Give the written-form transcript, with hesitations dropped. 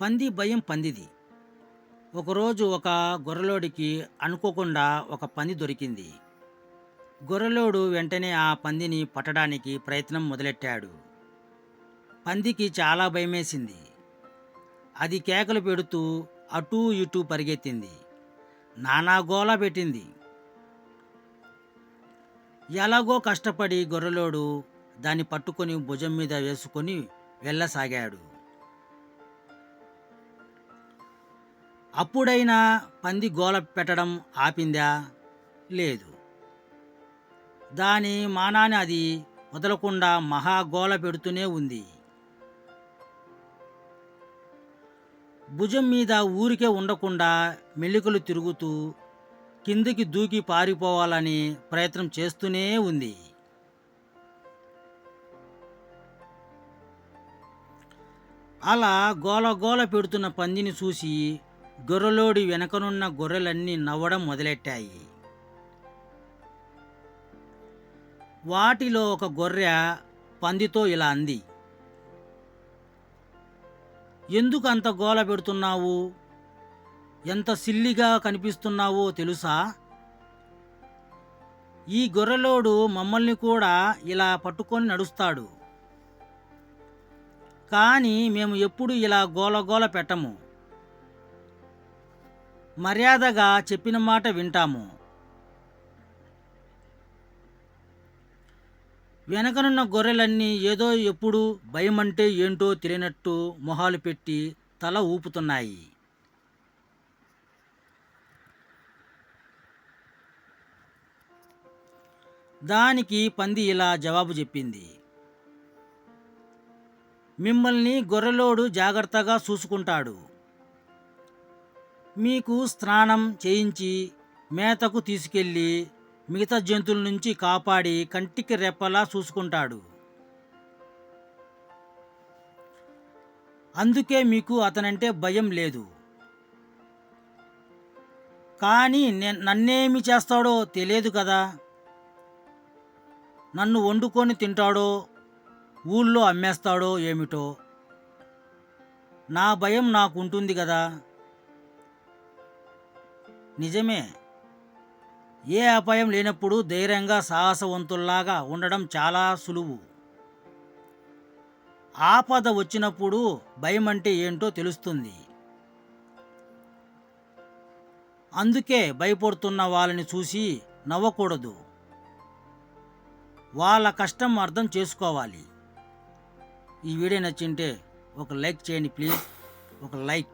పంది భయం పందిది. ఒకరోజు ఒక గొర్రెలోడికి అనుకోకుండా ఒక పంది దొరికింది. గొర్రెలోడు వెంటనే ఆ పందిని పట్టడానికి ప్రయత్నం మొదలెట్టాడు. పందికి చాలా భయమేసింది. అది కేకలు పెడుతూ అటూ ఇటూ పరిగెత్తింది. నానా గోల పెట్టింది. ఎలాగో కష్టపడి గొర్రెలోడు దాన్ని పట్టుకొని భుజం మీద వేసుకొని వెళ్ళసాగాడు. అప్పుడైనా పంది గోల పెట్టడం ఆపిందా? లేదు. దాని మానాన్ని అది వదలకుండా మహాగోల పెడుతూనే ఉంది. భుజం మీద ఊరికే ఉండకుండా మెలికలు తిరుగుతూ కిందికి దూకి పారిపోవాలని ప్రయత్నం చేస్తూనే ఉంది. అలా గోల గోల పెడుతున్న పందిని చూసి గొర్రెలోడి వెనకనున్న గొర్రెలన్నీ నవ్వడం మొదలెట్టాయి. వాటిలో ఒక గొర్రె పందితో ఇలా అంది, ఎందుకు అంత గోల పెడుతున్నావు? ఎంత సిల్లిగా కనిపిస్తున్నావో తెలుసా? ఈ గొర్రెలోడు మమ్మల్ని కూడా ఇలా పట్టుకొని నడుస్తాడు. కానీ మేము ఎప్పుడు ఇలా గోలగోల పెట్టము. మర్యాదగా చెప్పిన మాట వింటాము. వెనకనున్న గొర్రెలన్నీ ఏదో ఎప్పుడు భయమంటే ఏంటో తెలియనట్టు మొహాలు పెట్టి తల ఊపుతున్నాయి. దానికి పంది ఇలా జవాబు చెప్పింది, మిమ్మల్ని గొర్రెలోడు జాగ్రత్తగా చూసుకుంటాడు. మీకు స్నానం చేయించి మేతకు తీసుకెళ్ళి మిగతా జంతువుల నుంచి కాపాడి కంటికి రెప్పలా చూసుకుంటాడు. అందుకే మీకు అతనంటే భయం లేదు. కానీ నన్నేమి చేస్తాడో తెలియదు కదా. నన్ను వండుకొని తింటాడో ఊళ్ళో అమ్మేస్తాడో ఏమిటో. నా భయం నాకు ఉంటుంది కదా. నిజమే, ఏ అపాయం లేనప్పుడు ధైర్యంగా సాహసవంతుల్లాగా ఉండడం చాలా సులువు. ఆపద వచ్చినప్పుడు భయం అంటే ఏంటో తెలుస్తుంది. అందుకే భయపడుతున్న వాళ్ళని చూసి నవ్వకూడదు. వాళ్ళ కష్టం అర్థం చేసుకోవాలి. ఈ వీడియో నచ్చింటే ఒక లైక్ చేయండి ప్లీజ్. ఒక లైక్.